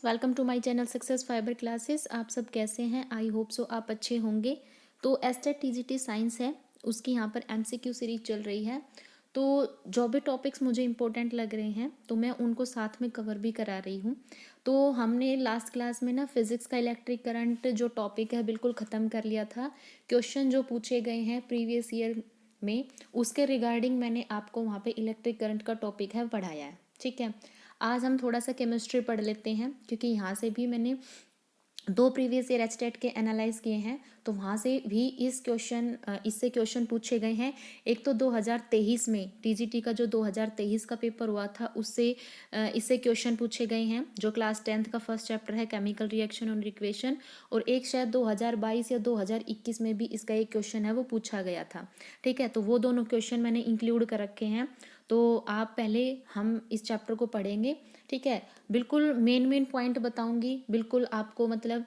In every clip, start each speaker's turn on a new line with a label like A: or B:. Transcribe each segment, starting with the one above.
A: Welcome to my channel success fibre classes. आप सब कैसे हैं? आई होप सो आप अच्छे होंगे। तो एस्टेट टीजीटी साइंस है, उसकी यहाँ पर एमसीक्यू सीरीज चल रही है। तो जो भी टॉपिक्स मुझे इंपॉर्टेंट लग रहे हैं तो मैं उनको साथ में कवर भी करा रही हूँ। तो हमने लास्ट क्लास में ना फिजिक्स का इलेक्ट्रिक करंट जो टॉपिक है बिल्कुल ख़त्म कर लिया था। क्वेश्चन जो पूछे गए हैं प्रीवियस ईयर में उसके रिगार्डिंग मैंने आपको वहाँ पे इलेक्ट्रिक करंट का टॉपिक है पढ़ाया है। ठीक है, आज हम थोड़ा सा केमिस्ट्री पढ़ लेते हैं क्योंकि यहाँ से भी मैंने 2 प्रीवियस ईयर एचटेट के एनालाइज किए हैं। तो वहाँ से भी इससे क्वेश्चन पूछे गए हैं। एक तो 2023 में टीजीटी का जो 2023 का पेपर हुआ था उससे इससे क्वेश्चन पूछे गए हैं, जो क्लास 10th का फर्स्ट चैप्टर है केमिकल रिएक्शन और इक्वेशन। और एक शायद 2022 या 2021 में भी इसका एक क्वेश्चन है वो पूछा गया था। ठीक है, तो वो दोनों क्वेश्चन मैंने इंक्लूड कर रखे हैं। तो आप पहले हम इस चैप्टर को पढ़ेंगे। ठीक है, बिल्कुल मेन पॉइंट बताऊंगी, बिल्कुल आपको मतलब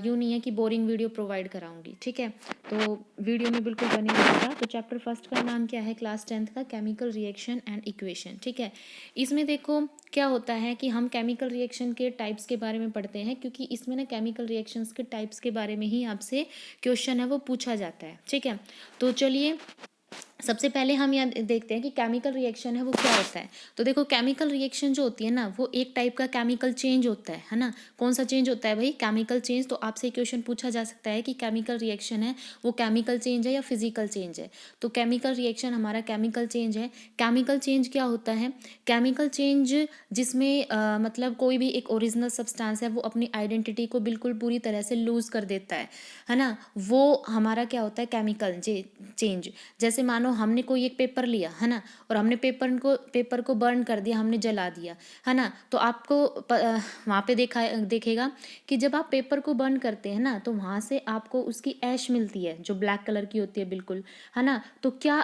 A: यूँ नहीं है कि बोरिंग वीडियो प्रोवाइड कराऊंगी। ठीक है, तो वीडियो में बिल्कुल बने रहिएगा। तो चैप्टर फर्स्ट का नाम क्या है? क्लास 10th का केमिकल रिएक्शन एंड इक्वेशन। ठीक है, इसमें देखो क्या होता है कि हम केमिकल रिएक्शन के टाइप्स के बारे में पढ़ते हैं, क्योंकि इसमें ना केमिकल रिएक्शंस के टाइप्स के बारे में ही आपसे क्वेश्चन है वो पूछा जाता है। ठीक है, तो चलिए सबसे पहले हम यहाँ देखते हैं कि केमिकल रिएक्शन है वो क्या होता है। तो देखो केमिकल रिएक्शन जो होती है ना वो एक टाइप का केमिकल चेंज होता है ना। कौन सा चेंज होता है भाई? Chemical change. तो आपसे क्वेश्चन पूछा जा सकता है कि केमिकल रिएक्शन है वो केमिकल चेंज है या फिजिकल चेंज है। तो केमिकल रिएक्शन हमारा केमिकल चेंज है। केमिकल चेंज क्या होता है? केमिकल चेंज जिसमें मतलब कोई भी एक ओरिजिनल सब्सटेंस है वो अपनी आइडेंटिटी को बिल्कुल पूरी तरह से लूज कर देता है ना, वो हमारा क्या होता है? Chemical change. जैसे मानो हमने कोई एक पेपर लिया है ना, और हमने पेपर को बर्न कर दिया, हमने जला दिया है ना। तो आपको वहाँ पे देखेगा कि जब आप पेपर को बर्न करते हैं ना तो वहाँ से आपको उसकी ऐश मिलती है जो ब्लैक कलर की होती है बिल्कुल, है ना। तो क्या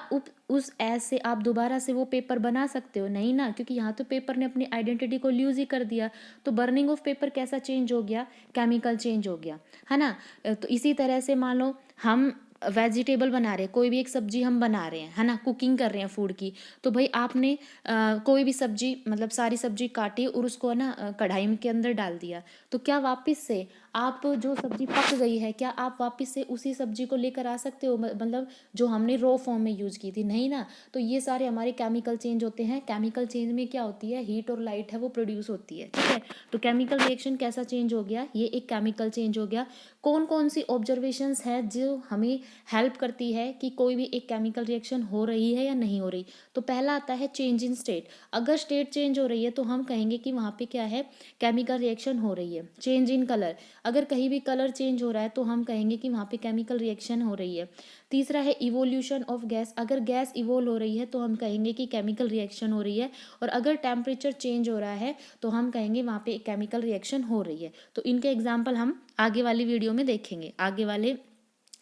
A: उस ऐश से आप दोबारा से वो पेपर बना सकते हो? नहीं ना, क्योंकि यहाँ तो पेपर ने अपनी आइडेंटिटी को लूज ही कर दिया। तो बर्निंग ऑफ पेपर कैसा चेंज हो गया? केमिकल चेंज हो गया, है ना। तो इसी तरह से मान लो हम वेजिटेबल बना रहे हैं, कोई भी एक सब्जी हम बना रहे हैं, है ना, कुकिंग कर रहे हैं फूड की। तो भाई आपने कोई भी सब्जी मतलब सारी सब्जी काटी और उसको ना कढ़ाई के अंदर डाल दिया। तो क्या वापस से आप जो सब्जी पक गई है क्या आप वापस से उसी सब्जी को लेकर आ सकते हो? मतलब जो हमने रॉ फॉर्म में यूज की थी, नहीं ना। तो ये सारे हमारे केमिकल चेंज होते हैं। केमिकल चेंज में क्या होती है? हीट और लाइट है वो प्रोड्यूस होती है। ठीक है, तो केमिकल रिएक्शन कैसा चेंज हो गया? ये एक केमिकल चेंज हो गया। कौन कौन सी ऑब्जर्वेशंस है जो हमें हेल्प करती है कि कोई भी एक केमिकल रिएक्शन हो रही है या नहीं हो रही? तो पहला आता है चेंज इन स्टेट। अगर स्टेट चेंज हो रही है तो हम कहेंगे कि वहाँ पे क्या है? केमिकल रिएक्शन हो रही है। चेंज इन कलर, अगर कहीं भी कलर चेंज हो रहा है तो हम कहेंगे कि वहाँ पे केमिकल रिएक्शन हो रही है। तीसरा है इवोल्यूशन ऑफ गैस, अगर गैस इवोल्व हो रही है तो हम कहेंगे कि केमिकल रिएक्शन हो रही है। और अगर टेम्परेचर चेंज हो रहा है तो हम कहेंगे वहाँ पे केमिकल रिएक्शन हो रही है। तो इनके एग्जाम्पल हम आगे वाली वीडियो में देखेंगे, आगे वाले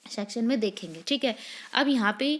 A: सेक्शन में देखेंगे। ठीक है, अब यहाँ पे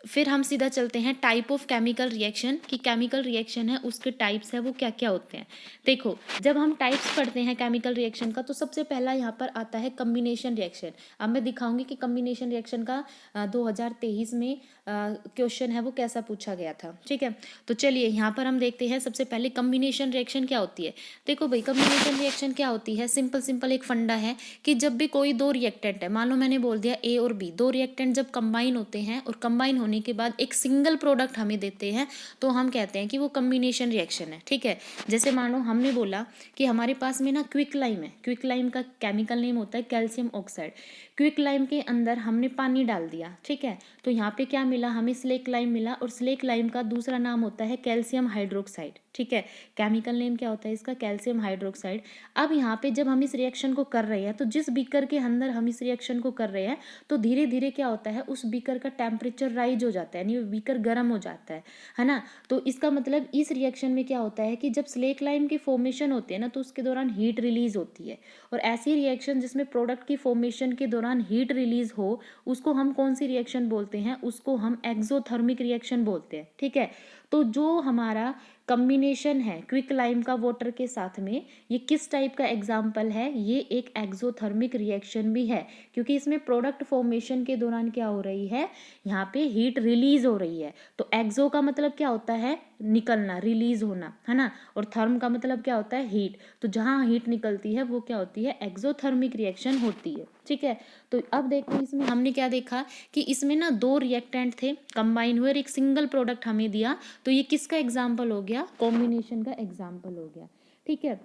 A: फिर हम सीधा चलते हैं टाइप ऑफ केमिकल रिएक्शन, कि केमिकल रिएक्शन है उसके टाइप्स है वो क्या क्या होते हैं। देखो जब हम टाइप्स पढ़ते हैं केमिकल रिएक्शन का तो सबसे पहला यहाँ पर आता है कम्बिनेशन रिएक्शन। अब मैं दिखाऊंगी कि कम्बिनेशन रिएक्शन का 2023 में क्वेश्चन है वो कैसा पूछा गया था। ठीक है, तो चलिए यहाँ पर हम देखते हैं सबसे पहले कम्बिनेशन रिएक्शन क्या होती है। देखो भाई कम्बिनेशन रिएक्शन क्या होती है? सिंपल एक फंडा है कि जब भी कोई दो रिएक्टेंट है, मान लो मैंने बोल दिया ए और बी, दो रिएक्टेंट जब कंबाइन होते हैं और कंबाइन होने के बाद एक सिंगल प्रोडक्ट हमें देते हैं तो हम कहते हैं कि वो कम्बिनेशन रिएक्शन है। ठीक है, जैसे मानो हमने बोला कि हमारे पास में ना क्विक लाइम है, क्विक लाइम का केमिकल नेम होता है कैल्शियम ऑक्साइड। क्विक लाइम के अंदर हमने पानी डाल दिया, ठीक है, तो यहाँ पे क्या मिला? हमें स्लेक लाइम मिला, और स्लेक लाइम का दूसरा नाम होता है कैल्शियम हाइड्रोक्साइड। ठीक है, केमिकल नेम क्या होता है इसका? Calcium hydroxide. अब यहाँ पे जब हम इस रिएक्शन को कर रहे हैं तो जिस बीकर के अंदर हम इस रिएक्शन को कर रहे हैं तो धीरे धीरे क्या होता है? उस बीकर का टेम्परेचर राइज हो जाता है, यानी वो बीकर गर्म हो जाता है ना। तो इसका मतलब इस रिएक्शन में क्या होता है कि जब स्लेक लाइम की फॉर्मेशन होती है ना तो उसके दौरान हीट रिलीज होती है। और ऐसी रिएक्शन जिसमें प्रोडक्ट की फॉर्मेशन के दौरान हीट रिलीज हो उसको हम कौन सी रिएक्शन बोलते हैं? उसको हम एक्सोथर्मिक रिएक्शन बोलते हैं। ठीक है, तो जो हमारा कम्बिनेशन है क्विक लाइम का वाटर के साथ में, ये किस टाइप का एग्जाम्पल है? ये एक एक्सोथर्मिक रिएक्शन भी है, क्योंकि इसमें प्रोडक्ट फॉर्मेशन के दौरान क्या हो रही है? यहाँ पे हीट रिलीज हो रही है। तो एक्सो का मतलब क्या होता है? निकलना, रिलीज होना, है ना। और थर्म का मतलब क्या होता है, हीट। तो जहाँ हीट निकलती है वो क्या होती है, एक्सोथर्मिक रिएक्शन होती है, ठीक है। तो अब देखो इसमें हमने क्या देखा कि इसमें ना दो रिएक्टेंट थे, कंबाइन हुए और एक सिंगल प्रोडक्ट हमें दिया। तो ये किसका एग्जाम्पल हो गया, कॉम्बिनेशन का एग्जाम्पल हो गया, ठीक है।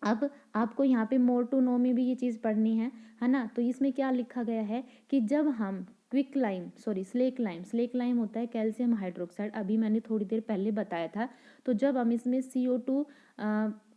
A: अब आपको यहाँ पे मोर टू नो में भी ये चीज़ पढ़नी है ना। तो इसमें क्या लिखा गया है कि जब हम स्लेक लाइम होता है कैल्शियम हाइड्रोक्साइड, अभी मैंने थोड़ी देर पहले बताया था। तो जब हम इसमें CO2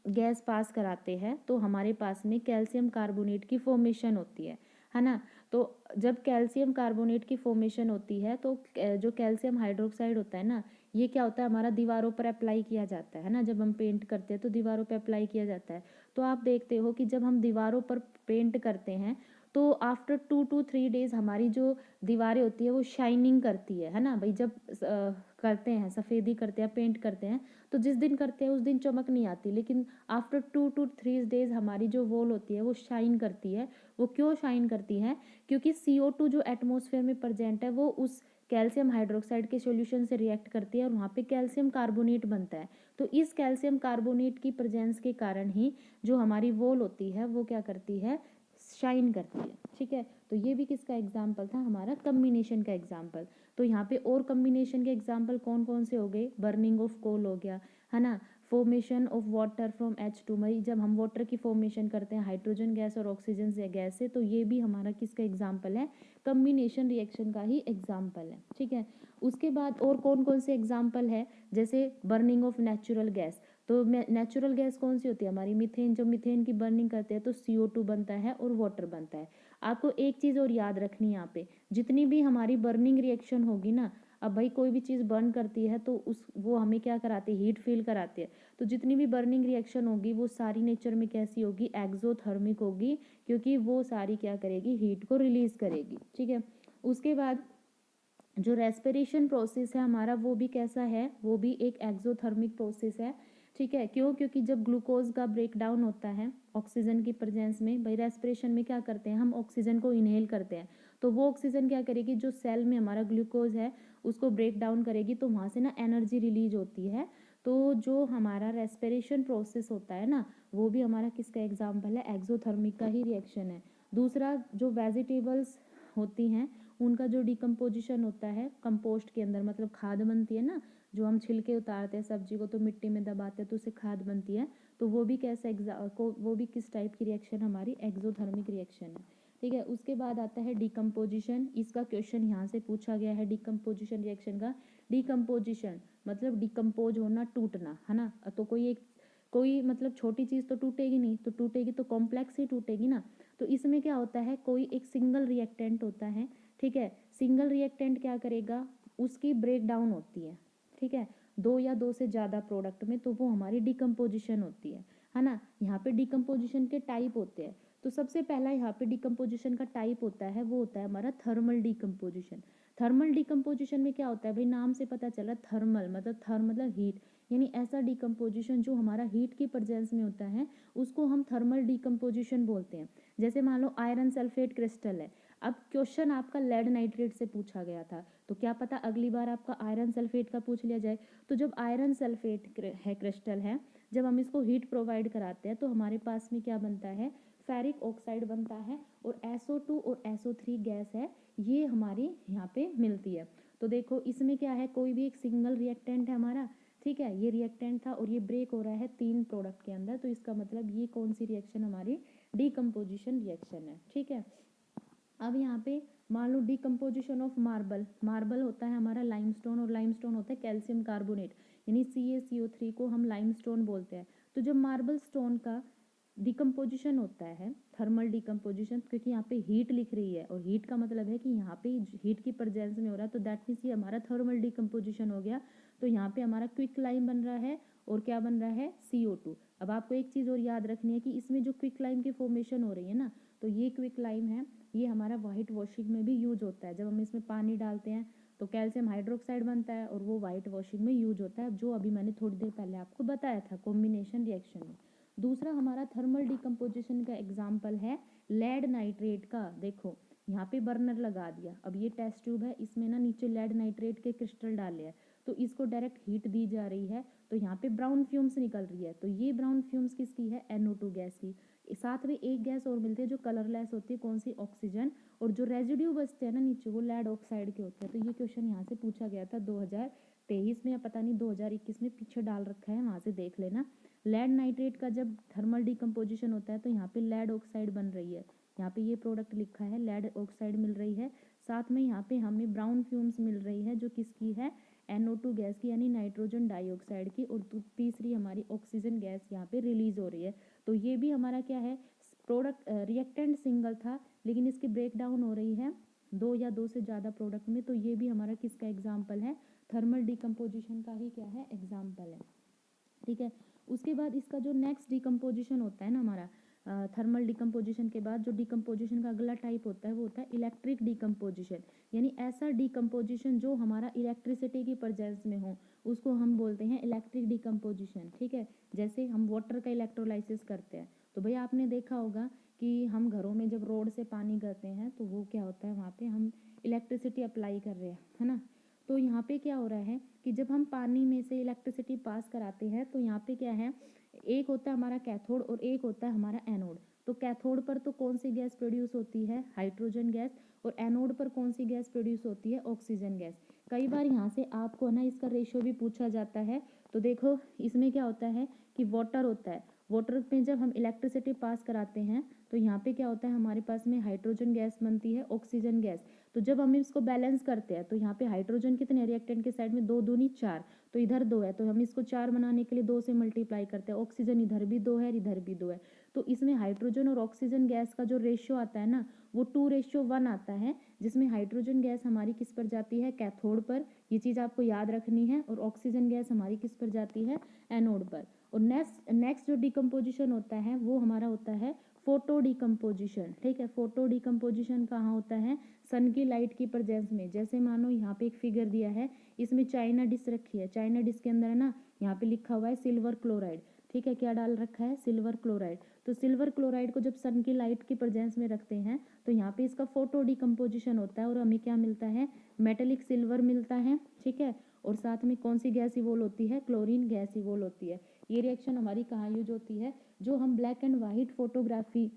A: गैस पास कराते हैं तो हमारे पास में कैल्शियम कार्बोनेट की फॉर्मेशन होती है ना। तो जब कैल्शियम कार्बोनेट की फॉर्मेशन होती है तो जो कैल्शियम हाइड्रोक्साइड होता है ना, ये क्या होता है, हमारा दीवारों पर अप्लाई किया जाता है ना। जब हम पेंट करते हैं तो दीवारों पर अप्लाई किया जाता है। तो आप देखते हो कि जब हम दीवारों पर पेंट करते हैं तो आफ्टर 2 to 3 डेज हमारी जो दीवारें होती है वो शाइनिंग करती है ना भाई। जब करते हैं, सफ़ेदी करते हैं, पेंट करते हैं, तो जिस दिन करते हैं उस दिन चमक नहीं आती, लेकिन आफ्टर 2 to 3 डेज हमारी जो वॉल होती है वो शाइन करती है। वो क्यों शाइन करती है, क्योंकि CO2 जो एटमॉस्फेयर में प्रेजेंट है वो उस कैल्शियम हाइड्रोक्साइड के सॉल्यूशन से रिएक्ट करती है और वहाँ पे कैल्शियम कार्बोनेट बनता है। तो इस कैल्शियम कार्बोनेट की प्रेजेंस के कारण ही जो हमारी वॉल होती है वो क्या करती है, शाइन करती है, ठीक है। तो ये भी किसका एग्जाम्पल था, हमारा कम्बिनेशन का एग्जाम्पल। तो यहाँ पे और कम्बिनेशन के एग्जाम्पल कौन कौन से हो गए, बर्निंग ऑफ कोल हो गया, है ना। Formation of water from H2, मई जब हम वाटर की फॉर्मेशन करते हैं हाइड्रोजन गैस और ऑक्सीजन से गैस से, तो ये भी हमारा किसका एग्जाम्पल है, कम्बिनेशन रिएक्शन का ही एग्जाम्पल है, ठीक है। उसके बाद और कौन कौन से एग्जाम्पल है, जैसे बर्निंग ऑफ नेचुरल गैस। तो नेचुरल गैस कौन सी होती है हमारी, मीथेन। जब मीथेन की बर्निंग करते हैं तो CO2 बनता है और वाटर बनता है। आपको एक चीज़ और याद रखनी है यहाँ पे, जितनी भी हमारी बर्निंग रिएक्शन होगी ना, अब भाई कोई भी चीज़ बर्न करती है तो उस वो हमें क्या कराती है, हीट फील कराती है। तो जितनी भी बर्निंग रिएक्शन होगी वो सारी नेचर में कैसी होगी, एक्सोथर्मिक होगी, क्योंकि वो सारी क्या करेगी, हीट को रिलीज करेगी, ठीक है। उसके बाद जो रेस्पिरेशन प्रोसेस है हमारा वो भी कैसा है, वो भी एक एक्सोथर्मिक प्रोसेस है, ठीक है। क्यों, क्योंकि जब ग्लूकोज का ब्रेक डाउन होता है ऑक्सीजन की प्रेजेंस में, भाई रेस्पिरेशन में क्या करते हैं हम, ऑक्सीजन को इनहेल करते हैं। तो वो ऑक्सीजन क्या करेगी, जो सेल में हमारा ग्लूकोज है उसको ब्रेक डाउन करेगी, तो वहाँ से ना एनर्जी रिलीज होती है। तो जो हमारा रेस्पिरेशन प्रोसेस होता है ना, वो भी हमारा किसका एग्जाम्पल है, एक्सोथर्मिक का ही रिएक्शन है। दूसरा, जो वेजिटेबल्स होती हैं उनका जो डिकम्पोजिशन होता है कंपोस्ट के अंदर, मतलब खाद बनती है ना, जो हम छिलके उतारते हैं सब्जी को तो मिट्टी में दबाते हैं तो उससे खाद बनती है। तो वो भी कैसा वो भी किस टाइप की रिएक्शन, हमारी एक्सोथर्मिक रिएक्शन है, ठीक है। उसके बाद आता है डिकम्पोजिशन। इसका क्वेश्चन यहाँ से पूछा गया है डिकम्पोजिशन रिएक्शन का। डिकम्पोजिशन मतलब डिकम्पोज होना, टूटना, है ना। तो कोई मतलब छोटी चीज़ तो टूटेगी नहीं, तो टूटेगी तो कॉम्प्लेक्स ही टूटेगी ना। तो इसमें क्या होता है, कोई एक सिंगल रिएक्टेंट होता है, ठीक है। सिंगल रिएक्टेंट क्या करेगा, उसकी ब्रेक डाउन होती है, ठीक है, दो या दो से ज़्यादा प्रोडक्ट में, तो वो हमारी डिकम्पोजिशन होती है ना। यहाँ पे डिकम्पोजिशन के टाइप होते हैं। तो सबसे पहला यहाँ पे डिकम्पोजिशन का टाइप होता है वो होता है हमारा थर्मल डिकम्पोजिशन। थर्मल डिकम्पोजिशन में क्या होता है भाई, नाम से पता चला, थर्मल मतलब थर्म मतलब हीट, यानी ऐसा डिकम्पोजिशन जो हमारा हीट की प्रेजेंस में होता है उसको हम थर्मल डिकम्पोजिशन बोलते हैं। जैसे मान लो आयरन सल्फेट क्रिस्टल है, अब क्वेश्चन आपका लेड नाइट्रेट से पूछा गया था, तो क्या पता अगली बार आपका आयरन सल्फेट का पूछ लिया जाए। तो जब आयरन सल्फेट है क्रिस्टल है, जब हम इसको हीट प्रोवाइड कराते हैं तो हमारे पास में क्या बनता है, फेरिक ऑक्साइड बनता है, और SO2 और SO3 गैस है, ये हमारी यहाँ पे मिलती है। तो देखो इसमें क्या है, कोई भी एक सिंगल रिएक्टेंट है हमारा, ठीक है, ये रिएक्टेंट था और ये ब्रेक हो रहा है 3 प्रोडक्ट के अंदर, तो इसका मतलब ये कौन सी रिएक्शन हमारी डिकम्पोजिशन रिएक्शन है, ठीक है। अब यहाँ पे मान लो डिकम्पोजिशन ऑफ मार्बल। मार्बल होता है हमारा लाइमस्टोन और लाइमस्टोन होता है कैल्शियम कार्बोनेट, यानी CaCO3 को हम लाइमस्टोन बोलते हैं। तो जब मार्बल स्टोन का डिकम्पोजिशन होता है, थर्मल डिकम्पोजिशन, क्योंकि यहाँ पे हीट लिख रही है और हीट का मतलब है कि यहाँ पे हीट की प्रेजेंस में हो रहा है, तो दैट मीन्स ये हमारा थर्मल डिकम्पोजिशन हो गया। तो यहाँ पे हमारा क्विक लाइम बन रहा है और क्या बन रहा है, CO2। अब आपको एक चीज़ और याद रखनी है कि इसमें जो क्विक लाइम की फॉर्मेशन हो रही है ना, तो ये क्विक लाइम है, ये हमारा वाइट वॉशिंग में भी यूज होता है। जब हम इसमें पानी डालते हैं तो कैल्शियम हाइड्रोक्साइड बनता है और वो वाइट वॉशिंग में यूज होता है, जो अभी मैंने थोड़ी देर पहले आपको बताया था कॉम्बिनेशन रिएक्शन में। दूसरा हमारा थर्मल डिकम्पोजिशन का एग्जाम्पल है लेड नाइट्रेट का। देखो यहाँ पे बर्नर लगा दिया, अब ये टेस्ट ट्यूब है, इसमें ना नीचे लेड नाइट्रेट के क्रिस्टल डाले हैं, तो इसको डायरेक्ट हीट दी जा रही है तो यहाँ पे ब्राउन फ्यूम्स निकल रही है। तो ये ब्राउन फ्यूम्स किसकी है? NO2 गैस की। साथ में एक गैस और मिलती है जो कलरलेस होती है, कौन सी? ऑक्सीजन। और जो रेजिड्यू बचते हैं ना नीचे, वो लेड ऑक्साइड के होते हैं। तो ये क्वेश्चन यहाँ से पूछा गया था 2023 में, या पता नहीं 2021 में, पीछे डाल रखा है, वहाँ से देख लेना। लेड नाइट्रेट का जब थर्मल डिकम्पोजिशन होता है तो यहाँ पे लेड ऑक्साइड बन रही है। यहाँ पे ये प्रोडक्ट लिखा है, लेड ऑक्साइड मिल रही है। साथ में यहाँ पे हमें ब्राउन फ्यूम्स मिल रही है जो किसकी है? NO2 गैस की, यानी नाइट्रोजन डाइऑक्साइड की। और तीसरी हमारी ऑक्सीजन गैस यहाँ पे रिलीज हो रही है। तो ये भी हमारा क्या है? प्रोडक्ट रिएक्टेंट सिंगल था, लेकिन इसकी ब्रेक डाउन हो रही है दो या दो से ज़्यादा प्रोडक्ट में। तो ये भी हमारा किसका एग्जाम्पल है? थर्मल डिकम्पोजिशन का ही क्या है? एग्जाम्पल है। ठीक है। उसके बाद इसका जो नेक्स्ट डिकम्पोजिशन होता है ना हमारा, थर्मल डिकम्पोजिशन के बाद जो डिकम्पोजिशन का अगला टाइप होता है वो होता है इलेक्ट्रिक डिकम्पोजिशन। यानी ऐसा डिकम्पोजिशन जो हमारा इलेक्ट्रिसिटी की प्रेजेंस में हो, उसको हम बोलते हैं इलेक्ट्रिक डिकम्पोजिशन। ठीक है। जैसे हम वाटर का इलेक्ट्रोलाइसिस करते हैं, तो भैया आपने देखा होगा कि हम घरों में जब रोड से पानी करते हैं तो वो क्या होता है, वहाँ पे हम इलेक्ट्रिसिटी अप्लाई कर रहे हैं, है ना। तो यहाँ पे क्या हो रहा है कि जब हम पानी में से इलेक्ट्रिसिटी पास कराते हैं तो यहाँ पे क्या है, एक होता है हमारा कैथोड और एक होता है हमारा एनोड। तो कैथोड पर तो कौन सी गैस प्रोड्यूस होती है? Hydrogen gas. और एनोड पर कौन सी गैस प्रोड्यूस होती है? Oxygen gas. कई बार यहाँ से आपको ना इसका रेशियो भी पूछा जाता है। तो देखो इसमें क्या होता है कि वाटर होता है, वाटर में जब हम इलेक्ट्रिसिटी पास कराते हैं तो यहाँ पे क्या होता है, हमारे पास में हाइड्रोजन गैस बनती है, ऑक्सीजन गैस। तो जब हम इसको बैलेंस करते हैं तो यहाँ पे हाइड्रोजन कितने रिएक्टेंट के साइड में? 2 दूनी 4। तो इधर 2 है तो हम इसको 4 बनाने के लिए 2 से मल्टीप्लाई करते हैं। ऑक्सीजन इधर भी 2 है, इधर भी 2 है। तो इसमें हाइड्रोजन और ऑक्सीजन गैस का जो रेशियो आता है ना, वो 2:1 आता है, जिसमें हाइड्रोजन गैस हमारी किस पर जाती है? कैथोड पर। ये चीज़ आपको याद रखनी है। और ऑक्सीजन गैस हमारी किस पर जाती है? एनोड पर। और नेक्स्ट जो डिकम्पोजिशन होता है वो हमारा होता है फोटो डिकम्पोजिशन। ठीक है। फोटो डिकम्पोजिशन कहाँ होता है? सन की लाइट की प्रेजेंस में। जैसे मानो यहाँ पे एक फिगर दिया है, इसमें चाइना डिश रखी है, चाइना डिश के अंदर है ना, यहाँ पे लिखा हुआ है सिल्वर क्लोराइड। ठीक है। क्या डाल रखा है? Silver chloride. तो सिल्वर क्लोराइड को जब सन की लाइट की प्रेजेंस में रखते हैं तो यहाँ पे इसका फोटो डिकम्पोजिशन होता है और हमें क्या मिलता है? मेटेलिक सिल्वर मिलता है। ठीक है। और साथ में कौन सी गैस इवोल्व होती है? क्लोरीन गैस इवोल्व होती है। ये रिएक्शन हमारी कहाँ यूज होती है? जो हम ब्लैक एंड वाइट फोटोग्राफी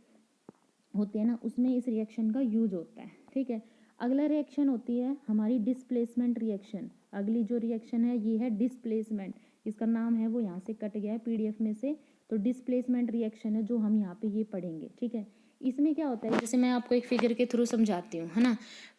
A: होती है ना, उसमें इस रिएक्शन का यूज होता है। ठीक है। अगला रिएक्शन होती है हमारी डिस्प्लेसमेंट रिएक्शन। अगली जो रिएक्शन है ये है डिस्प्लेसमेंट। इसका नाम है वो यहाँ से कट गया है PDF में से। तो डिस्प्लेसमेंट रिएक्शन है जो हम यहाँ पे ये पढ़ेंगे। ठीक है। इसमें क्या होता है, जैसे मैं आपको एक फिगर के थ्रू समझाती हूँ, है ना।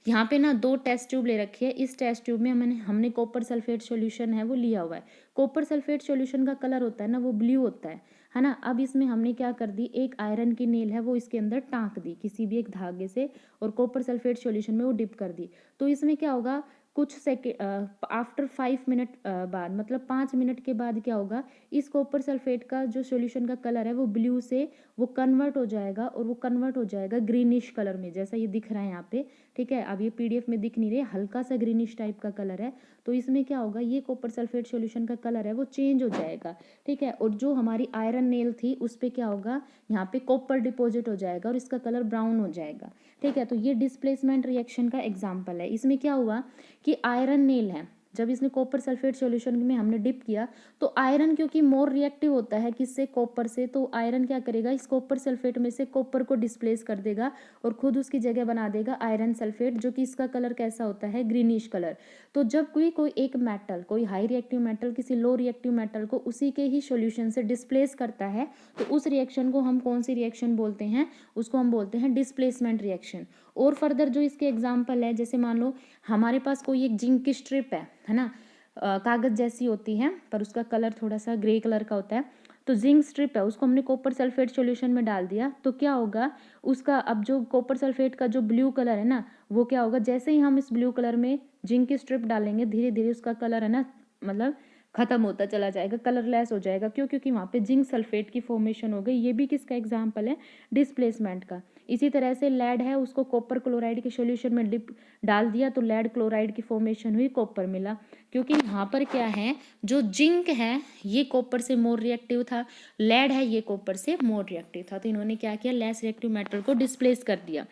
A: यहाँ पे ना 2 टेस्ट ट्यूब ले रखी है। इस टेस्ट ट्यूब में हमने कॉपर सल्फेट सॉल्यूशन है वो लिया हुआ है। कॉपर सल्फेट सॉल्यूशन का कलर होता है ना वो ब्लू होता है ना। अब इसमें हमने क्या कर दी, एक आयरन की नेल है वो इसके अंदर टाँक दी किसी भी एक धागे से, और कॉपर सल्फेट सॉल्यूशन में वो डिप कर दी। तो इसमें क्या होगा, कुछ सेकेंड आफ्टर 5 मिनट बाद, मतलब 5 मिनट के बाद क्या होगा, इस कॉपर सल्फेट का जो सॉल्यूशन का कलर है वो ब्लू से वो कन्वर्ट हो जाएगा, और वो कन्वर्ट हो जाएगा ग्रीनिश कलर में, जैसा ये दिख रहा है यहाँ पे। ठीक है। अब ये PDF में दिख नहीं रहे, हल्का सा ग्रीनिश टाइप का कलर है। तो इसमें क्या होगा, ये कॉपर सल्फेट सॉल्यूशन का कलर है वो चेंज हो जाएगा। ठीक है। और जो हमारी आयरन नेल थी उस पर क्या होगा, यहाँ पे कॉपर डिपॉजिट हो जाएगा और इसका कलर ब्राउन हो जाएगा। ठीक है। तो ये डिस्प्लेसमेंट रिएक्शन का एग्जाम्पल है। इसमें क्या हुआ कि आयरन नेल है, जब इसने कॉपर सल्फेट सॉल्यूशन में हमने डिप किया तो आयरन क्योंकि मोर रिएक्टिव होता है किससे? कॉपर से। तो आयरन क्या करेगा, इस कॉपर सल्फेट में से कॉपर को डिस्प्लेस कर देगा और खुद उसकी जगह बना देगा आयरन सल्फेट, जो कि इसका कलर कैसा होता है? Greenish colour. तो जब कोई एक मेटल, कोई हाई रिएक्टिव मेटल किसी लो रिएक्टिव मेटल को उसी के ही सॉल्यूशन से डिस्प्लेस करता है तो उस रिएक्शन को हम कौन सी रिएक्शन बोलते हैं? उसको हम बोलते हैं डिस्प्लेसमेंट रिएक्शन। और फर्दर जो इसके एग्जाम्पल है, जैसे मान लो हमारे पास कोई एक जिंक की स्ट्रिप है ना, कागज जैसी होती है पर उसका कलर थोड़ा सा ग्रे कलर का होता है। तो जिंक स्ट्रिप है, उसको हमने कॉपर सल्फेट सॉल्यूशन में डाल दिया तो क्या होगा, उसका अब जो कॉपर सल्फेट का जो ब्लू कलर है ना, वो क्या होगा, जैसे ही हम इस ब्लू कलर में जिंक की स्ट्रिप डालेंगे धीरे धीरे उसका कलर है ना, मतलब खत्म होता चला जाएगा, कलरलेस हो जाएगा। क्यों? क्योंकि वहाँ पे जिंक सल्फेट की फॉर्मेशन हो गई। ये भी किसका एग्जाम्पल है? डिस्प्लेसमेंट का। इसी तरह से लेड है, उसको कॉपर क्लोराइड के सॉल्यूशन में डिप डाल दिया तो लेड क्लोराइड की फॉर्मेशन हुई, कॉपर मिला। क्योंकि यहाँ पर क्या है, जो जिंक है ये कॉपर से मोर रिएक्टिव था, लेड है ये कॉपर से मोर रिएक्टिव था। तो इन्होंने क्या किया, लेस रिएक्टिव मेटल को डिस्प्लेस कर दिया।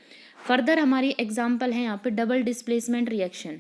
A: फर्दर हमारी एग्जाम्पल है यहाँ पे double displacement reaction.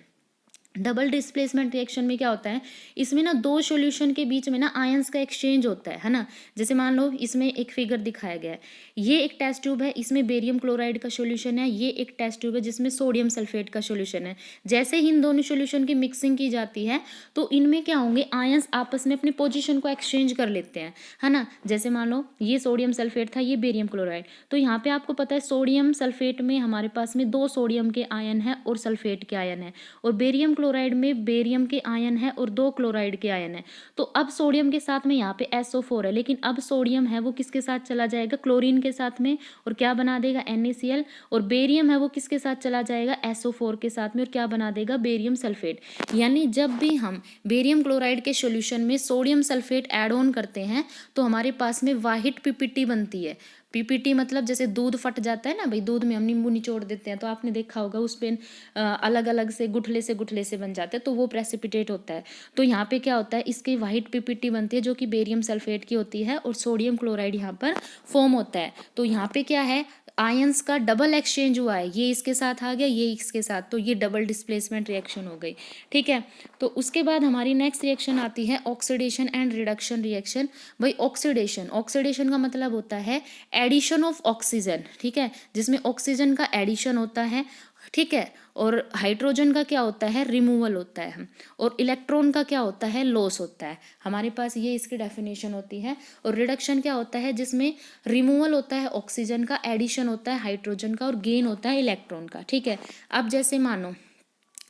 A: Double displacement reaction में क्या होता है, इसमें ना दो सॉल्यूशन के बीच में ना आयंस का एक्सचेंज होता है ना। जैसे मान लो इसमें एक फिगर दिखाया गया है, ये एक टेस्ट ट्यूब है, इसमें बेरियम क्लोराइड का सॉल्यूशन है, ये एक टेस्ट ट्यूब है जिसमें सोडियम सल्फेट का सॉल्यूशन है। जैसे ही इन दोनों सॉल्यूशन की मिक्सिंग की जाती है तो इनमें क्या होंगे, आयंस आपस में अपनी पोजिशन को एक्सचेंज कर लेते हैं, है ना। जैसे मान लो ये सोडियम सल्फेट था, ये बेरियम क्लोराइड, तो यहाँ पे आपको पता है सोडियम सल्फेट में हमारे पास में दो सोडियम के आयन है और सल्फेट के आयन है, और बेरियम क्लोराइड में बेरियम के आयन है और दो क्लोराइड के आयन है। तो अब सोडियम के साथ में यहाँ पे SO4 है, लेकिन अब सोडियम है वो किसके साथ चला जाएगा, क्लोरीन के साथ में, और क्या बना देगा, NaCl। और बेरियम है वो किसके साथ चला जाएगा, SO4 के साथ में, और क्या बना देगा, बेरियम सल्फेट। यानी जब भी हम बेरियम क्लोराइड के सॉल्यूशन में सोडियम सल्फेट ऐड ऑन करते हैं तो हमारे पास में वाहिट PPT बनती है। PPT मतलब जैसे दूध फट जाता है ना भाई, दूध में हम नींबू निचोड़ देते हैं तो आपने देखा होगा उस पे अलग अलग से गुठले से बन जाते हैं, तो वो प्रेसिपिटेट होता है। तो यहाँ पे क्या होता है, इसकी वाइट PPT बनती है जो कि बेरियम सल्फेट की होती है, और सोडियम क्लोराइड यहाँ पर फॉर्म होता है। तो यहाँ पे क्या है, आयंस का डबल एक्सचेंज हुआ है, ये इसके साथ आ गया, ये इसके साथ, तो ये डबल डिस्प्लेसमेंट रिएक्शन हो गई। ठीक है, तो उसके बाद हमारी नेक्स्ट रिएक्शन आती है ऑक्सीडेशन एंड रिडक्शन रिएक्शन। भाई ऑक्सीडेशन का मतलब होता है एडिशन ऑफ ऑक्सीजन, ठीक है, जिसमें ऑक्सीजन का एडिशन होता है, ठीक है, और हाइड्रोजन का क्या होता है, रिमूवल होता है, और इलेक्ट्रॉन का क्या होता है, लॉस होता है। हमारे पास ये इसकी डेफिनेशन होती है। और रिडक्शन क्या होता है, जिसमें रिमूवल होता है ऑक्सीजन का, एडिशन होता है हाइड्रोजन का, और गेन होता है इलेक्ट्रॉन का। ठीक है, अब जैसे मानो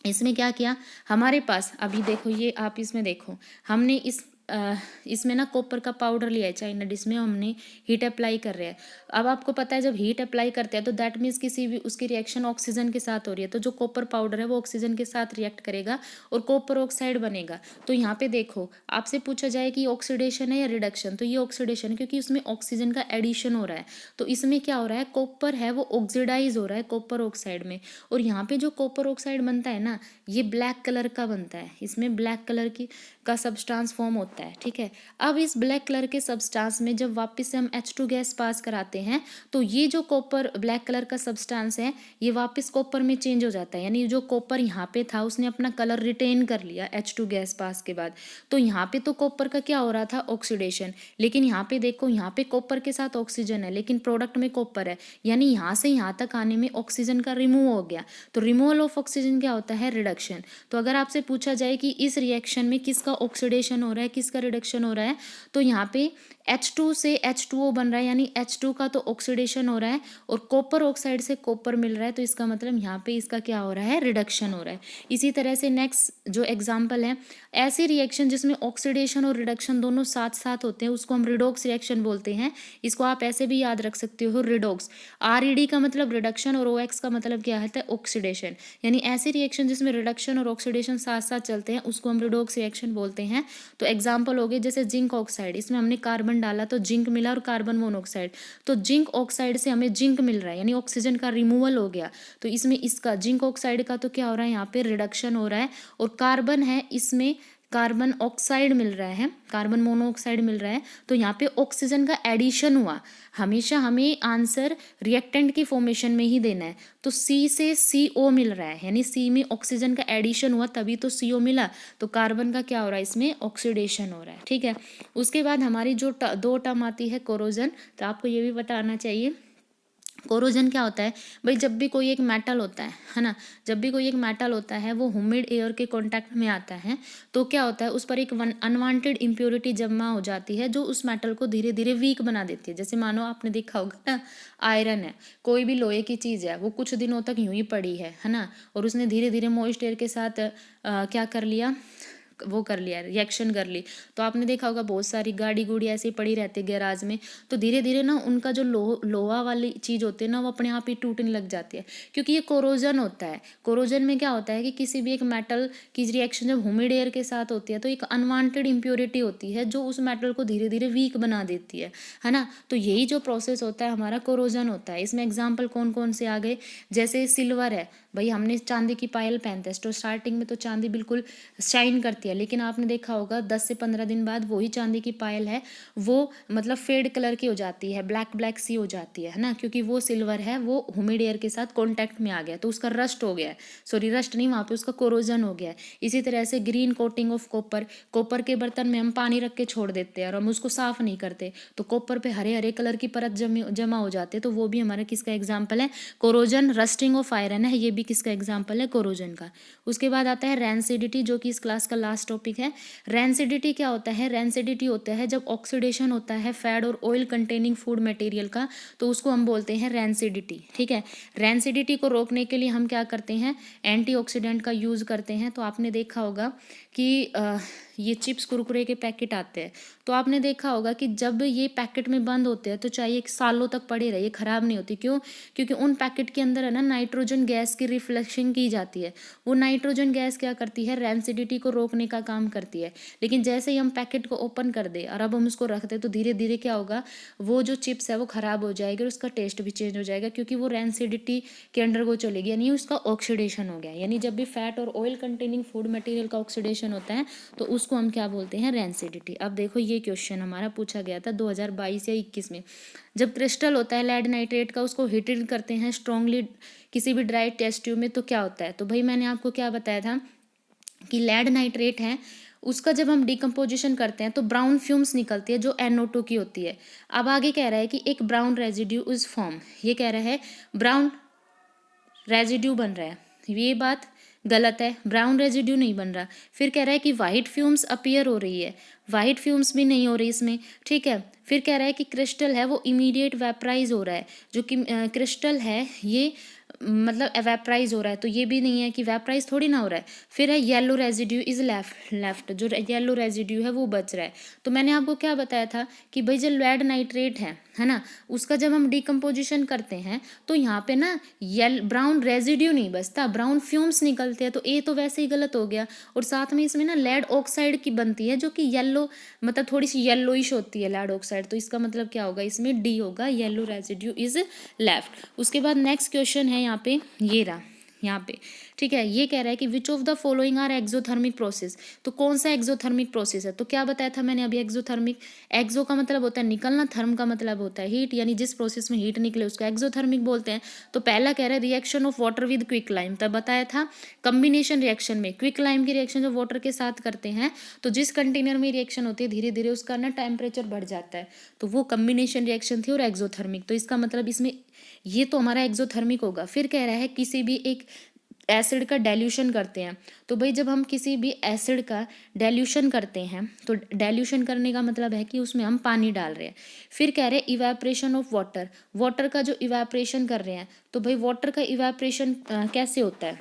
A: इसमें क्या किया हमारे पास, अभी देखो ये आप इसमें देखो, हमने इसमें ना कॉपर का पाउडर लिया है चाइना डिश में, हमने हीट अप्लाई कर रहे हैं। अब आपको पता है जब हीट अप्लाई करते हैं तो दैट मीन्स किसी भी उसकी रिएक्शन ऑक्सीजन के साथ हो रही है, तो जो कॉपर पाउडर है वो ऑक्सीजन के साथ रिएक्ट करेगा और कॉपर ऑक्साइड बनेगा। तो यहाँ पे देखो आपसे पूछा जाए कि ऑक्सीडेशन है या रिडक्शन, तो ये ऑक्सीडेशन, क्योंकि उसमें ऑक्सीजन का एडिशन हो रहा है। तो इसमें क्या हो रहा है, कॉपर है वो ऑक्सीडाइज हो रहा है कॉपर ऑक्साइड में, और यहाँ पे जो कॉपर ऑक्साइड बनता है ना, ये ब्लैक कलर का बनता है, इसमें ब्लैक कलर की का सब्सटेंस फॉर्म होता है। ठीक है, अब इस ब्लैक कलर के सब्सटेंस में जब वापस से हम H2 गैस पास कराते हैं तो ये जो कॉपर ब्लैक कलर का सब्सटेंस है ये वापस कॉपर में चेंज हो जाता है, यानी जो कॉपर यहाँ पे था उसने अपना कलर रिटेन कर लिया H2 गैस पास के बाद। तो यहाँ पे तो कॉपर का क्या हो रहा था, ऑक्सीडेशन, लेकिन यहाँ पे देखो यहाँ पे कॉपर के साथ ऑक्सीजन है लेकिन प्रोडक्ट में कॉपर है, यानी यहाँ से यहाँ तक आने में ऑक्सीजन का रिमूव हो गया। तो रिमूवल ऑफ ऑक्सीजन क्या होता है, रिडक्शन। तो अगर आपसे पूछा जाए कि इस रिएक्शन में किसका ऑक्सीडेशन हो रहा है, किसका रिडक्शन हो रहा है, तो यहाँ पे H2 से H2O बन रहा है, यानी H2 का तो ऑक्सीडेशन हो रहा है और कॉपर ऑक्साइड से कॉपर मिल रहा है, तो इसका मतलब यहाँ पे इसका क्या हो रहा है, रिडक्शन हो रहा है। इसी तरह से नेक्स्ट जो एग्जांपल है, ऐसी रिएक्शन जिसमें ऑक्सीडेशन और रिडक्शन दोनों साथ साथ होते हैं उसको हम रिडॉक्स रिएक्शन बोलते हैं। इसको आप ऐसे भी याद रख सकते हो, रिडॉक्स, RED का मतलब रिडक्शन और OX का मतलब क्या है, ऑक्सीडेशन। यानी ऐसी रिएक्शन जिसमें रिडक्शन और ऑक्सीडेशन साथ साथ चलते हैं उसको हम रिडॉक्स रिएक्शन बोलते हैं। तो एग्जाम्पल हो गए जैसे जिंक ऑक्साइड, इसमें हमने कार्बन डाला तो जिंक मिला और कार्बन मोनोऑक्साइड, तो जिंक ऑक्साइड से हमें जिंक मिल रहा है, यानी ऑक्सीजन का रिमूवल हो गया। तो इसमें इसका जिंक ऑक्साइड का तो क्या हो रहा है, यहाँ पे रिडक्शन हो रहा है, और कार्बन है इसमें कार्बन ऑक्साइड मिल रहा है, कार्बन मोनोऑक्साइड मिल रहा है, तो यहाँ पे ऑक्सीजन का एडिशन हुआ। हमेशा हमें आंसर रिएक्टेंट की फॉर्मेशन में ही देना है। तो C से CO मिल रहा है, यानी C में ऑक्सीजन का एडिशन हुआ तभी तो CO मिला, तो कार्बन का क्या हो रहा है, इसमें ऑक्सीडेशन हो रहा है। ठीक है, उसके बाद हमारी जो दो टर्म आती है कोरोजन, तो आपको ये भी बताना चाहिए कोरोजन क्या होता है। भाई जब भी कोई एक मेटल होता है ना, जब भी कोई एक मेटल होता है वो ह्यूमिड एयर के कांटेक्ट में आता है तो क्या होता है, उस पर एक अनवांटेड इम्प्योरिटी जमा हो जाती है जो उस मेटल को धीरे धीरे वीक बना देती है। जैसे मानो आपने देखा होगा ना, आयरन है, कोई भी लोहे की चीज़ है, वो कुछ दिनों तक यूं ही पड़ी है ना, और उसने धीरे धीरे मॉइस्ट एयर के साथ क्या कर लिया, वो कर लिया, रिएक्शन कर ली। तो आपने देखा होगा बहुत सारी गाड़ी गुड़ी ऐसे ही पड़ी रहती है गैराज में, तो धीरे धीरे ना उनका जो लोहा वाली चीज़ होती है ना वो अपने आप ही टूटने लग जाती है, क्योंकि ये कोरोजन होता है। कोरोजन में क्या होता है कि किसी भी एक मेटल की रिएक्शन जब ह्यूमिड एयर के साथ होती है तो एक अनवांटेड इम्प्योरिटी होती है जो उस मेटल को धीरे धीरे वीक बना देती है ना। तो यही जो प्रोसेस होता है हमारा कोरोजन होता है। इसमें एग्जाम्पल कौन कौन से आ गए, जैसे सिल्वर है, भाई हमने चांदी की पायल पहनते हैं तो स्टार्टिंग में तो चांदी बिल्कुल शाइन करती है, गया, लेकिन आपने देखा होगा 10 से 15 दिन बाद वही चांदी की पायल है वो मतलब फेड कलर की हो जाती है, ब्लैक ब्लैक सी हो जाती है ना, क्योंकि वो सिल्वर है वो ह्यूमिड एयर के साथ कॉन्टैक्ट में आ गया तो उसका रस्ट हो गया है, सॉरी रस्ट नहीं, वहाँ पे उसका कोरोजन हो गया है। इसी तरह से green coating of copper, copper के बर्तन में हम पानी रख के छोड़ देते हैं और हम उसको साफ नहीं करते तो कॉपर पे हरे हरे कलर की परत जमा हो जाते हैं, तो वो भी हमारा किसका एग्जाम्पल है, कोरोजन। रस्टिंग ऑफ आयरन है, ये भी किसका एग्जाम्पल है, कोरोजन का। उसके बाद आता है रैंसिडिटी, जो कि इस क्लास का लास्ट टॉपिक है। रैंसिडिटी क्या होता है, रैंसिडिटी होता है जब ऑक्सीडेशन होता है फैट और ऑयल कंटेनिंग फूड मटेरियल का, तो उसको हम बोलते हैं रैंसिडिटी। ठीक है, रैंसिडिटी को रोकने के लिए हम क्या करते हैं, एंटीऑक्सीडेंट का यूज़ करते हैं। तो आपने देखा होगा कि ये चिप्स कुरकुरे के पैकेट आते हैं, तो आपने देखा होगा कि जब ये पैकेट में बंद होते हैं तो चाहिए एक सालों तक पड़े रहे, ये ख़राब नहीं होती। क्यों, क्योंकि उन पैकेट के अंदर है ना नाइट्रोजन गैस की रिफ्लेक्शन की जाती है। वो नाइट्रोजन गैस क्या करती है, रैंसिडिटी को रोकने का काम करती है। लेकिन जैसे ही हम पैकेट को ओपन कर दे और अब हम उसको रख दे तो धीरे धीरे क्या होगा, वो जो चिप्स है वो ख़राब हो जाएगी और उसका टेस्ट भी चेंज हो जाएगा, क्योंकि वो रैंसिडिटी के अंडर वो चलेगी, यानी उसका ऑक्सीडेशन हो गया। यानी जब भी फैट और ऑयल कंटेनिंग फूड मटेरियल का ऑक्सीडेशन होता है तो उसको हम क्या बोलते हैं, रैंसिडिटी। अब देखो ये क्वेश्चन हमारा पूछा गया था 2022 या 21 में। जब क्रिस्टल होता है लेड नाइट्रेट का, उसको हीटेड करते हैं स्ट्रांगली किसी भी ड्राई टेस्ट ट्यूब में, तो क्या होता है, तो भाई मैंने आपको क्या बताया था कि लेड नाइट्रेट है उसका जब हम डिकम्पोजिशन करते हैं तो ब्राउन फ्यूम्स निकलती है जो NO2 की होती है। अब आगे कह रहा है कि एक ब्राउन रेजिड्यू इज फॉर्म, ये कह रहा है ब्राउन रेजिड्यू बन रहा है, ये बात गलत है, ब्राउन रेजिड्यू नहीं बन रहा। फिर कह रहा है कि वाइट फ्यूम्स अपीयर हो रही है, वाइट फ्यूम्स भी नहीं हो रही इसमें। ठीक है, फिर कह रहा है कि क्रिस्टल है वो इमीडिएट वेपराइज हो रहा है, जो कि क्रिस्टल है ये मतलब एवेपराइज हो रहा है, तो ये भी नहीं है कि वेपराइज थोड़ी ना हो रहा है। फिर है येलो रेजिड्यू इज लेफ्ट, जो येलो रेजिड्यू है वो बच रहा है। तो मैंने आपको क्या बताया था कि भाई जो लेड नाइट्रेट है ना, उसका जब हम डिकम्पोजिशन करते हैं तो यहाँ पे ना ब्राउन रेजिड्यू नहीं बचता, ब्राउन फ्यूम्स निकलते हैं, तो ये तो वैसे ही गलत हो गया। और साथ में इसमें ना लेड ऑक्साइड की बनती है जो कि येलो मतलब थोड़ी सी येलोइश होती है लेड ऑक्साइड, तो इसका मतलब क्या होगा, इसमें डी होगा, येलो रेजिड्यू इज लेफ्ट। उसके बाद नेक्स्ट क्वेश्चन है यहाँ पे, ये रहा यहाँ पे। ठीक है, ये कह रहा है कि which of the following are exothermic process, तो कौन सा एक्सोथर्मिक प्रोसेस है, तो क्या बताया था मैंने अभी, एक्सोथर्मिक, एक्सो का मतलब होता है निकलना, थर्म का मतलब होता है हीट, यानी जिस प्रोसेस में हीट निकले उसको एक्सोथर्मिक बोलते हैं। तो पहला कह रहा है reaction of water with quick lime, तब बताया था कम्बिनेशन रिएक्शन में क्विक लाइम की रिएक्शन जब वाटर के साथ करते हैं तो जिस कंटेनर में रिएक्शन होती है धीरे धीरे उसका ना टेम्परेचर बढ़ जाता है, तो वो कम्बिनेशन रिएक्शन थी और एक्सोथर्मिक, तो इसका मतलब इसमें ये तो हमारा एक्सोथर्मिक होगा। फिर कह रहा है किसी भी एक एसिड का डाइल्यूशन करते हैं, तो भाई जब हम किसी भी एसिड का डाइल्यूशन करते हैं तो डाइल्यूशन करने का मतलब है कि उसमें हम पानी डाल रहे हैं। फिर कह रहे हैं इवेपोरेशन ऑफ वाटर, वाटर का जो इवेपोरेशन कर रहे हैं, तो भाई वाटर का इवेपोरेशन कैसे होता है,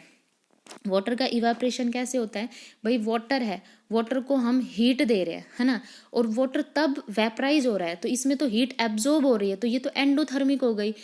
A: वाटर का इवेपोरेशन कैसे होता है, भाई वाटर है, वाटर को हम हीट दे रहे हैं है ना, और वाटर तब वेपराइज हो रहा है तो इसमें तो हीट एब्जॉर्ब हो रही है, तो ये तो एंडोथर्मिक हो गई।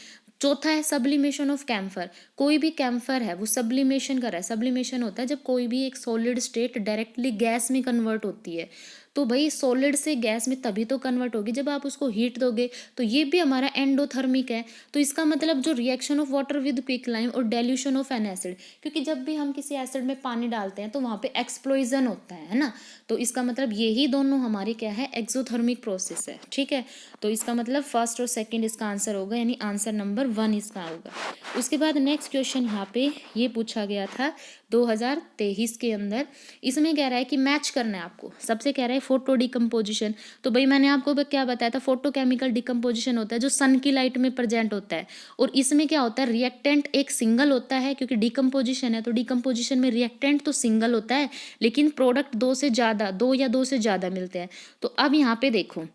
A: चौथा है सब्लिमेशन ऑफ कैम्फर, कोई भी कैम्फर है वो सब्लिमेशन कर रहा है, सब्लिमेशन होता है जब कोई भी एक सॉलिड स्टेट डायरेक्टली गैस में कन्वर्ट होती है, तो भाई सॉलिड से गैस में तभी तो कन्वर्ट होगी जब आप उसको हीट दोगे, तो ये भी हमारा एंडोथर्मिक है। तो इसका मतलब जो reaction of water with quick lime और डाइल्यूशन ऑफ एन एसिड, क्योंकि जब भी हम किसी एसिड में पानी डालते हैं तो वहाँ पे एक्सप्लोजन होता है ना, तो इसका मतलब यही दोनों हमारे क्या है, एक्सोथर्मिक प्रोसेस है। ठीक है, तो इसका मतलब फर्स्ट और सेकंड इसका आंसर होगा, यानी आंसर नंबर 1 इसका होगा। उसके बाद नेक्स्ट क्वेश्चन यहाँ पे ये पूछा गया था 2023 के अंदर, इसमें कह रहा है कि मैच करना है आपको, सबसे कह रहा है फोटो डिकम्पोजिशन, तो भाई मैंने आपको क्या बताया था, फोटो केमिकल डिकम्पोजिशन होता है जो सन की लाइट में प्रेजेंट होता है, और इसमें क्या होता है, रिएक्टेंट एक सिंगल होता है, क्योंकि डिकम्पोजिशन है तो डिकम्पोजिशन में रिएक्टेंट तो सिंगल होता है लेकिन प्रोडक्ट दो या दो से ज़्यादा मिलते हैं। तो अब यहाँ पे देखो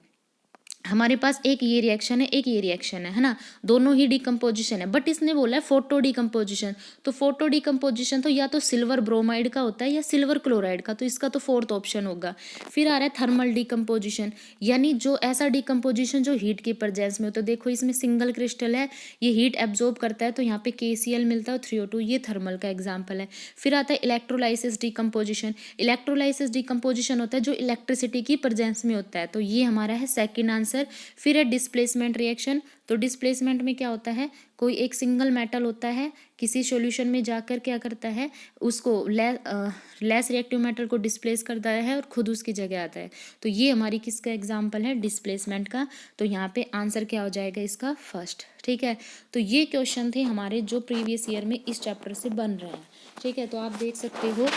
A: हमारे पास एक ये रिएक्शन है एक ये रिएक्शन है ना, दोनों ही डिकम्पोजिशन है, बट इसने बोला है फोटो डिकम्पोजिशन, तो फोटो डिकम्पोजिशन तो या तो सिल्वर ब्रोमाइड का होता है या सिल्वर क्लोराइड का, तो इसका तो फोर्थ ऑप्शन होगा। फिर आ रहा है थर्मल डिकम्पोजिशन, यानी जो ऐसा डिकम्पोजिशन जो हीट की प्रेजेंस में हो, तो देखो इसमें सिंगल क्रिस्टल है, ये हीट एब्जॉर्ब करता है तो यहाँ पे KCl मिलता है और 3O2, ये थर्मल का एग्जाम्पल है। फिर आता है इलेक्ट्रोलाइसिस डिकम्पोजिशन, इलेक्ट्रोलाइसिस डिकम्पोजिशन होता है जो इलेक्ट्रिसिटी की प्रेजेंस में होता है, तो ये हमारा है सेकेंड आंसर। फिर है डिस्प्लेसमेंट रिएक्शन, तो डिस्प्लेसमेंट में क्या होता है, कोई एक सिंगल मेटल होता है, किसी सॉल्यूशन में जाकर क्या करता है, उसको लेस रिएक्टिव मेटल को डिस्प्लेस करता है और खुद उसकी जगह आता है। तो ये हमारी किसका एग्जाम्पल है, डिस्प्लेसमेंट का। तो यहाँ पे आंसर क्या हो जाएगा इसका, फर्स्ट। ठीक है, तो ये क्वेश्चन थे हमारे जो प्रीवियस ईयर में इस चैप्टर से बन रहे हैं। ठीक है, तो आप देख सकते हो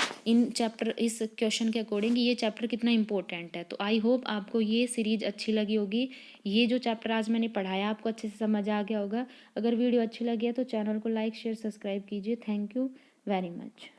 A: इस क्वेश्चन के अकॉर्डिंग ये चैप्टर कितना इंपॉर्टेंट है। तो आई होप आपको ये सीरीज अच्छी लगी होगी। ये जो चैप्टर आज मैंने पढ़ाया आपको अच्छे से समझ आ गया होगा। अगर वीडियो अच्छी लगी है तो चैनल को लाइक शेयर सब्सक्राइब कीजिए। Thank you very much.